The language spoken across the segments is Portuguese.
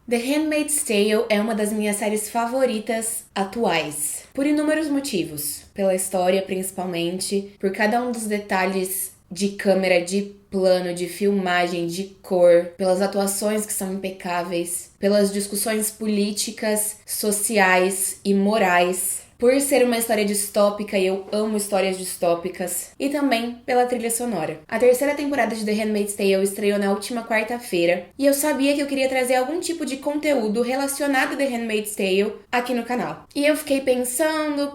The Handmaid's Tale é uma das minhas séries favoritas atuais, por inúmeros motivos. Pela história, principalmente, por cada um dos detalhes de câmera, de plano, de filmagem, de cor, pelas atuações que são impecáveis, pelas discussões políticas, sociais e morais, por ser uma história distópica, e eu amo histórias distópicas, e também pela trilha sonora. A terceira temporada de The Handmaid's Tale estreou na última quarta-feira, e eu sabia que eu queria trazer algum tipo de conteúdo relacionado a The Handmaid's Tale aqui no canal. E eu fiquei pensando,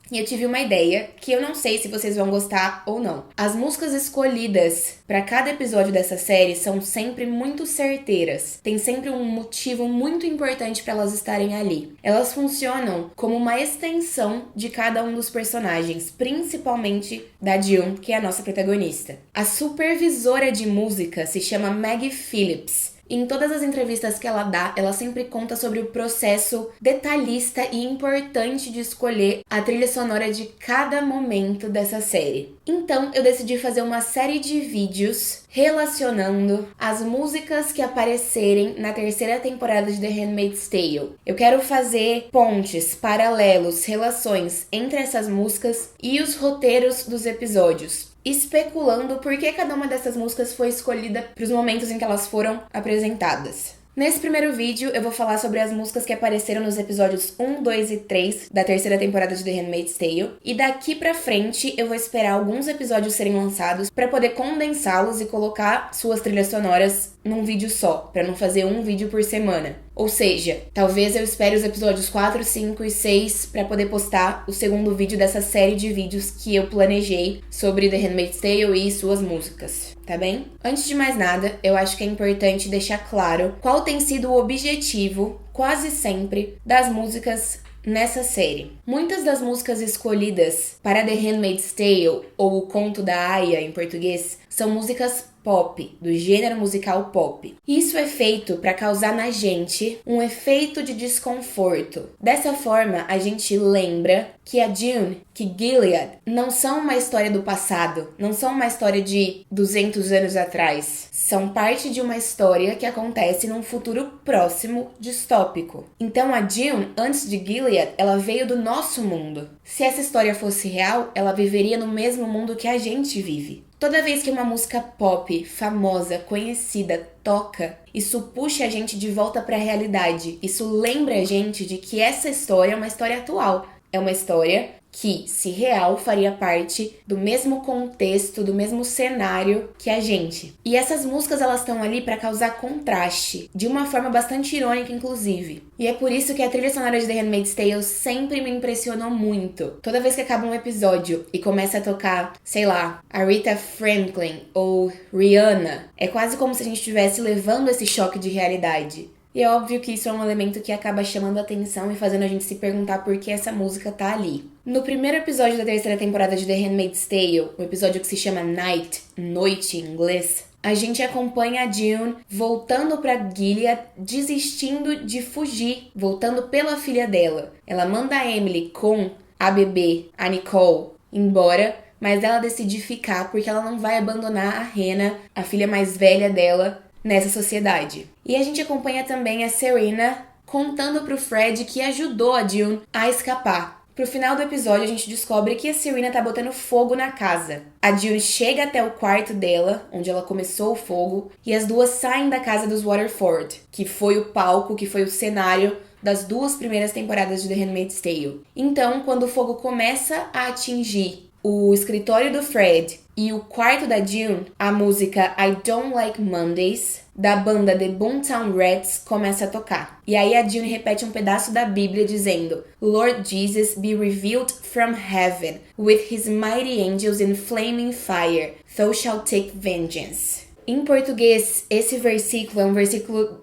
e eu tive uma ideia que eu não sei se vocês vão gostar ou não. As músicas escolhidas para cada episódio dessa série são sempre muito certeiras. Tem sempre um motivo muito importante para elas estarem ali. Elas funcionam como uma extensão de cada um dos personagens, principalmente da June, que é a nossa protagonista. A supervisora de música se chama Maggie Phillips. Em todas as entrevistas que ela dá, ela sempre conta sobre o processo detalhista e importante de escolher a trilha sonora de cada momento dessa série. Então, eu decidi fazer uma série de vídeos relacionando as músicas que aparecerem na terceira temporada de The Handmaid's Tale. Eu quero fazer pontes, paralelos, relações entre essas músicas e os roteiros dos episódios, especulando por que cada uma dessas músicas foi escolhida para os momentos em que elas foram apresentadas. Nesse primeiro vídeo, eu vou falar sobre as músicas que apareceram nos episódios 1, 2 e 3 da terceira temporada de The Handmaid's Tale. E daqui pra frente, eu vou esperar alguns episódios serem lançados para poder condensá-los e colocar suas trilhas sonoras num vídeo só, para não fazer um vídeo por semana. Ou seja, talvez eu espere os episódios 4, 5 e 6 para poder postar o segundo vídeo dessa série de vídeos que eu planejei sobre The Handmaid's Tale e suas músicas, tá bem? Antes de mais nada, eu acho que é importante deixar claro qual tem sido o objetivo, quase sempre, das músicas nessa série. Muitas das músicas escolhidas para The Handmaid's Tale, ou O Conto da Aia em português, são músicas pop, do gênero musical pop. Isso é feito para causar na gente um efeito de desconforto. Dessa forma, a gente lembra que a June, que Gilead, não são uma história do passado, não são uma história de 200 anos atrás. São parte de uma história que acontece num futuro próximo, distópico. Então a June, antes de Gilead, ela veio do nosso mundo. Se essa história fosse real, ela viveria no mesmo mundo que a gente vive. Toda vez que uma música pop, famosa, conhecida, toca, isso puxa a gente de volta para a realidade. Isso lembra a gente de que essa história é uma história atual. É uma história que, se real, faria parte do mesmo contexto, do mesmo cenário que a gente. E essas músicas, elas estão ali para causar contraste, de uma forma bastante irônica, inclusive. E é por isso que a trilha sonora de The Handmaid's Tale sempre me impressionou muito. Toda vez que acaba um episódio e começa a tocar, sei lá, Aretha Franklin ou Rihanna, é quase como se a gente estivesse levando esse choque de realidade. E é óbvio que isso é um elemento que acaba chamando a atenção e fazendo a gente se perguntar por que essa música tá ali. No primeiro episódio da terceira temporada de The Handmaid's Tale, o episódio que se chama Night, Noite em inglês, a gente acompanha a June voltando pra Gilead, desistindo de fugir, voltando pela filha dela. Ela manda a Emily com a bebê, a Nicole, embora, mas ela decide ficar porque ela não vai abandonar a Hannah, a filha mais velha dela, nessa sociedade. E a gente acompanha também a Serena contando pro Fred que ajudou a June a escapar. Pro final do episódio, a gente descobre que a Serena tá botando fogo na casa. A June chega até o quarto dela, onde ela começou o fogo, e as duas saem da casa dos Waterford, que foi o palco, que foi o cenário das duas primeiras temporadas de The Handmaid's Tale. Então, quando o fogo começa a atingir o escritório do Fred e o quarto da June, a música I Don't Like Mondays, da banda The Boomtown Rats, começa a tocar. E aí a June repete um pedaço da Bíblia dizendo: Lord Jesus be revealed from heaven, with his mighty angels in flaming fire, thou shalt take vengeance. Em português, esse versículo é um versículo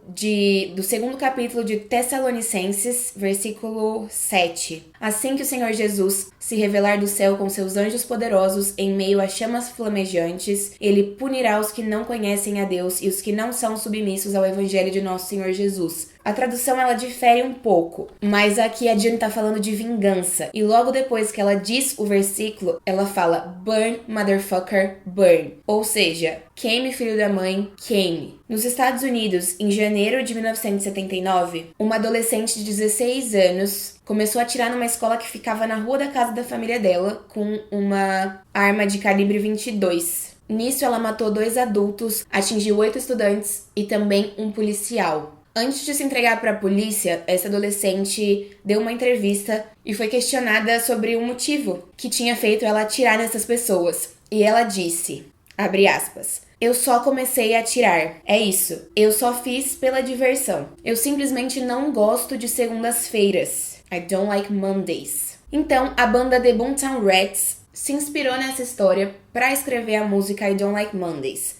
do segundo capítulo de Tessalonicenses, versículo 7. Assim que o Senhor Jesus se revelar do céu com seus anjos poderosos em meio a chamas flamejantes, ele punirá os que não conhecem a Deus e os que não são submissos ao evangelho de nosso Senhor Jesus. A tradução ela difere um pouco, mas aqui a June tá falando de vingança. E logo depois que ela diz o versículo, ela fala burn, motherfucker, burn. Ou seja, queime filho da mãe, queime. Nos Estados Unidos, em janeiro de 1979, uma adolescente de 16 anos começou a atirar numa escola que ficava na rua da casa da família dela com uma arma de calibre 22. Nisso, ela matou 2 adultos, atingiu 8 estudantes e também um policial. Antes de se entregar para a polícia, essa adolescente deu uma entrevista e foi questionada sobre o motivo que tinha feito ela atirar nessas pessoas. E ela disse, abre aspas, eu só comecei a atirar. É isso. Eu só fiz pela diversão. Eu simplesmente não gosto de segundas-feiras. I don't like Mondays. Então, a banda The Boomtown Rats se inspirou nessa história para escrever a música I Don't Like Mondays.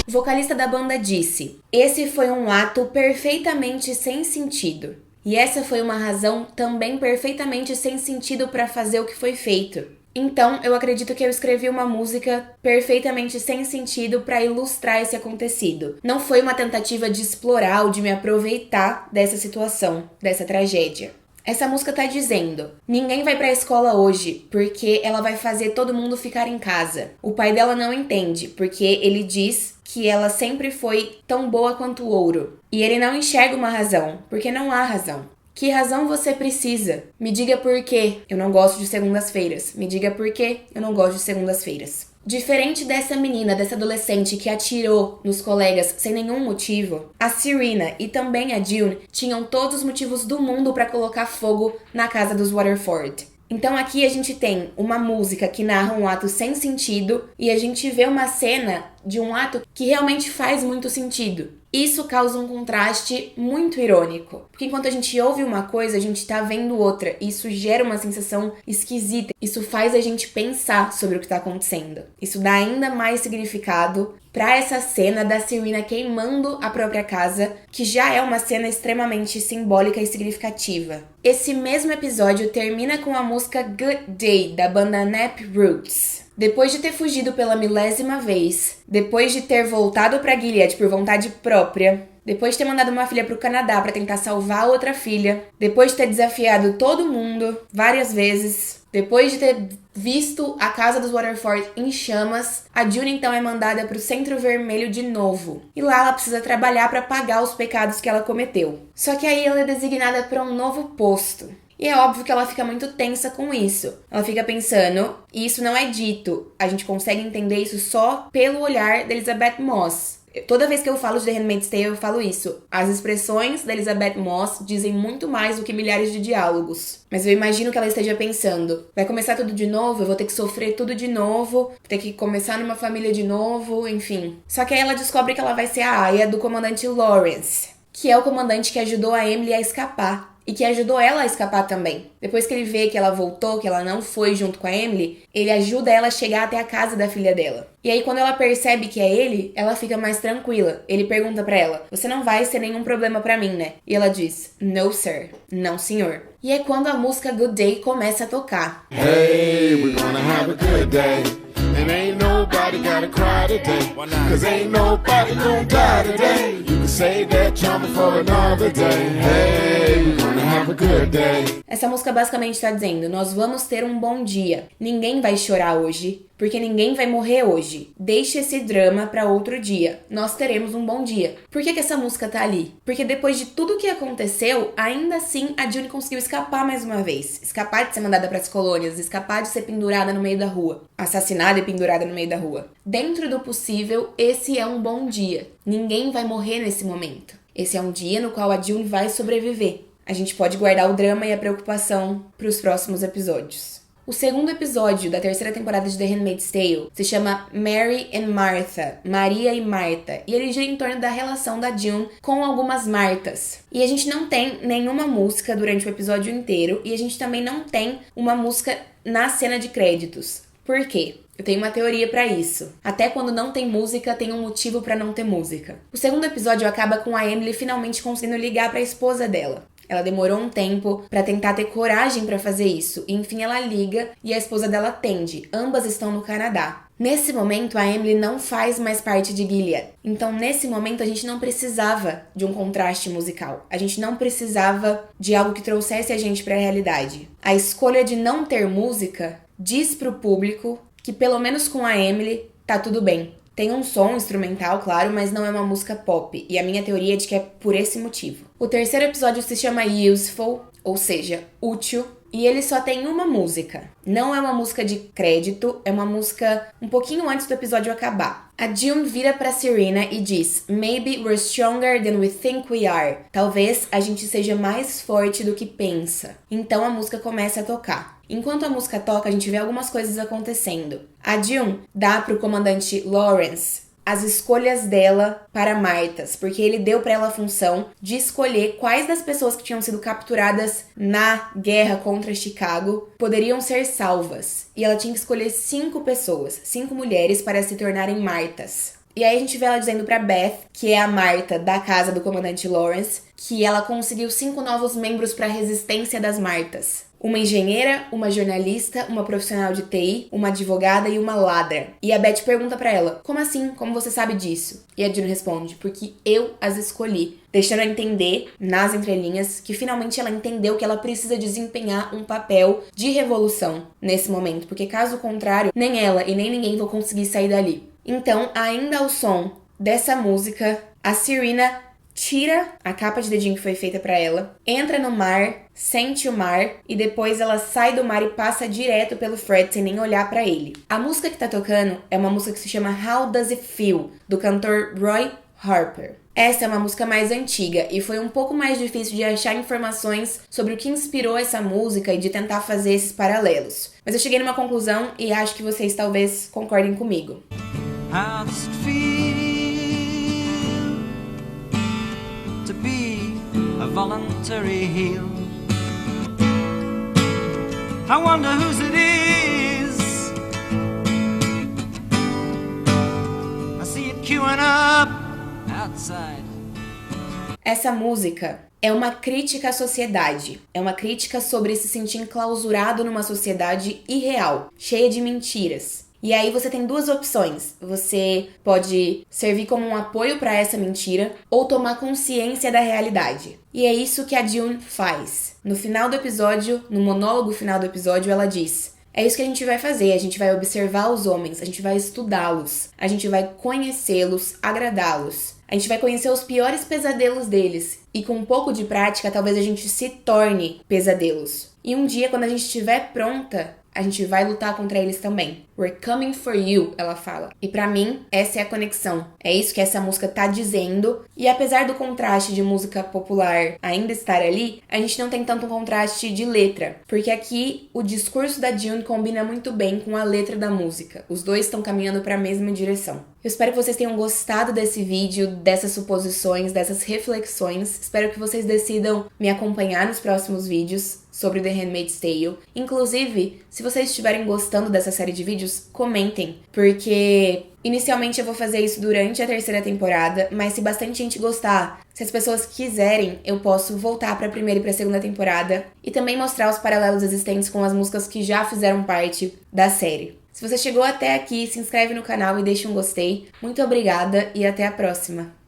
O vocalista da banda disse, esse foi um ato perfeitamente sem sentido. E essa foi uma razão também perfeitamente sem sentido para fazer o que foi feito. Então, eu acredito que eu escrevi uma música perfeitamente sem sentido para ilustrar esse acontecido. Não foi uma tentativa de explorar ou de me aproveitar dessa situação, dessa tragédia. Essa música tá dizendo, ninguém vai pra escola hoje, porque ela vai fazer todo mundo ficar em casa. O pai dela não entende, porque ele diz que ela sempre foi tão boa quanto o ouro. E ele não enxerga uma razão, porque não há razão. Que razão você precisa? Me diga por quê eu não gosto de segundas-feiras. Me diga por quê eu não gosto de segundas-feiras. Diferente dessa menina, dessa adolescente que atirou nos colegas sem nenhum motivo, a Serena e também a June tinham todos os motivos do mundo para colocar fogo na casa dos Waterford. Então aqui a gente tem uma música que narra um ato sem sentido e a gente vê uma cena de um ato que realmente faz muito sentido. Isso causa um contraste muito irônico, porque enquanto a gente ouve uma coisa, a gente tá vendo outra, e isso gera uma sensação esquisita, isso faz a gente pensar sobre o que tá acontecendo. Isso dá ainda mais significado pra essa cena da Serena queimando a própria casa, que já é uma cena extremamente simbólica e significativa. Esse mesmo episódio termina com a música Good Day, da banda Nap Roots. Depois de ter fugido pela 1000ª vez, depois de ter voltado pra Gilead por vontade própria, depois de ter mandado uma filha pro Canadá pra tentar salvar a outra filha, depois de ter desafiado todo mundo várias vezes, depois de ter visto a casa dos Waterford em chamas, a June então é mandada pro Centro Vermelho de novo. E lá ela precisa trabalhar pra pagar os pecados que ela cometeu. Só que aí ela é designada pra um novo posto. E é óbvio que ela fica muito tensa com isso. Ela fica pensando, e isso não é dito, a gente consegue entender isso só pelo olhar da Elizabeth Moss. Toda vez que eu falo de The Handmaid's Tale, eu falo isso. As expressões da Elizabeth Moss dizem muito mais do que milhares de diálogos. Mas eu imagino que ela esteja pensando, vai começar tudo de novo, eu vou ter que sofrer tudo de novo, vou ter que começar numa família de novo, enfim. Só que aí ela descobre que ela vai ser a aia do comandante Lawrence, que é o comandante que ajudou a Emily a escapar. E que ajudou ela a escapar também. Depois que ele vê que ela voltou, que ela não foi junto com a Emily, ele ajuda ela a chegar até a casa da filha dela. E aí quando ela percebe que é ele, ela fica mais tranquila. Ele pergunta pra ela, você não vai ser nenhum problema pra mim, né? E ela diz, no sir, não senhor. E é quando a música Good Day começa a tocar. Hey, we're gonna have a good day. And ain't nobody gotta cry today. Cause ain't nobody gonna die today. You can save that trauma for another day. Hey, we're gonna have a good day. Essa música basicamente tá dizendo, nós vamos ter um bom dia. Ninguém vai chorar hoje, porque ninguém vai morrer hoje. Deixe esse drama pra outro dia. Nós teremos um bom dia. Por que essa música tá ali? Porque depois de tudo que aconteceu, ainda assim a June conseguiu escapar mais uma vez. Escapar de ser mandada pras colônias, escapar de ser pendurada no meio da rua. Assassinada e pendurada no meio da rua. Dentro do possível, esse é um bom dia. Ninguém vai morrer nesse momento. Esse é um dia no qual a June vai sobreviver. A gente pode guardar o drama e a preocupação pros próximos episódios. O segundo episódio da terceira temporada de The Handmaid's Tale se chama Mary and Martha, Maria e Marta, e ele gira em torno da relação da June com algumas Martas. E a gente não tem nenhuma música durante o episódio inteiro, e a gente também não tem uma música na cena de créditos. Por quê? Eu tenho uma teoria pra isso. Até quando não tem música, tem um motivo pra não ter música. O segundo episódio acaba com a Emily finalmente conseguindo ligar pra esposa dela. Ela demorou um tempo pra tentar ter coragem pra fazer isso. E enfim, ela liga e a esposa dela atende. Ambas estão no Canadá. Nesse momento, a Emily não faz mais parte de Gilead. Então, nesse momento, a gente não precisava de um contraste musical. A gente não precisava de algo que trouxesse a gente pra realidade. A escolha de não ter música diz pro público que, pelo menos com a Emily, tá tudo bem. Tem um som instrumental, claro, mas não é uma música pop. E a minha teoria é de que é por esse motivo. O terceiro episódio se chama Useful, ou seja, útil. E ele só tem uma música. Não é uma música de crédito, é uma música um pouquinho antes do episódio acabar. A June vira pra Serena e diz: Maybe we're stronger than we think we are. Talvez a gente seja mais forte do que pensa. Então a música começa a tocar. Enquanto a música toca, a gente vê algumas coisas acontecendo. A June dá pro comandante Lawrence as escolhas dela para Martas, porque ele deu para ela a função de escolher quais das pessoas que tinham sido capturadas na guerra contra Chicago poderiam ser salvas. E ela tinha que escolher 5 pessoas, 5 mulheres para se tornarem Martas. E aí a gente vê ela dizendo pra Beth, que é a Marta da casa do comandante Lawrence, que ela conseguiu 5 novos membros para a resistência das Martas. Uma engenheira, uma jornalista, uma profissional de TI, uma advogada e uma ladra. E a Beth pergunta pra ela: como assim? Como você sabe disso? E a June responde: porque eu as escolhi. Deixando a entender, nas entrelinhas, que finalmente ela entendeu que ela precisa desempenhar um papel de revolução nesse momento. Porque caso contrário, nem ela e nem ninguém vão conseguir sair dali. Então, ainda ao som dessa música, a Serena tira a capa de dedinho que foi feita pra ela, entra no mar, sente o mar e depois ela sai do mar e passa direto pelo Fred sem nem olhar pra ele. A música que tá tocando é uma música que se chama How Does It Feel, do cantor Roy Harper. Essa é uma música mais antiga e foi um pouco mais difícil de achar informações sobre o que inspirou essa música e de tentar fazer esses paralelos. Mas eu cheguei numa conclusão e acho que vocês talvez concordem comigo. How does it feel to be a voluntary heel? I wonder whose it is. I see it queuing up outside. Essa música é uma crítica à sociedade. É uma crítica sobre se sentir enclausurado numa sociedade irreal, cheia de mentiras. E aí você tem 2 opções. Você pode servir como um apoio para essa mentira ou tomar consciência da realidade. E é isso que a June faz. No final do episódio, no monólogo final do episódio, ela diz: é isso que a gente vai fazer, a gente vai observar os homens, a gente vai estudá-los, a gente vai conhecê-los, agradá-los. A gente vai conhecer os piores pesadelos deles. E com um pouco de prática, talvez a gente se torne pesadelos. E um dia, quando a gente estiver pronta, a gente vai lutar contra eles também. We're coming for you, ela fala. E pra mim, essa é a conexão. É isso que essa música tá dizendo. E apesar do contraste de música popular ainda estar ali, a gente não tem tanto um contraste de letra. Porque aqui, o discurso da June combina muito bem com a letra da música. Os dois estão caminhando pra mesma direção. Eu espero que vocês tenham gostado desse vídeo, dessas suposições, dessas reflexões. Espero que vocês decidam me acompanhar nos próximos vídeos sobre The Handmaid's Tale. Inclusive, se vocês estiverem gostando dessa série de vídeos, comentem, porque inicialmente eu vou fazer isso durante a terceira temporada, mas se bastante gente gostar, se as pessoas quiserem, eu posso voltar pra primeira e pra segunda temporada e também mostrar os paralelos existentes com as músicas que já fizeram parte da série. Se você chegou até aqui, se inscreve no canal e deixa um gostei. Muito obrigada e até a próxima!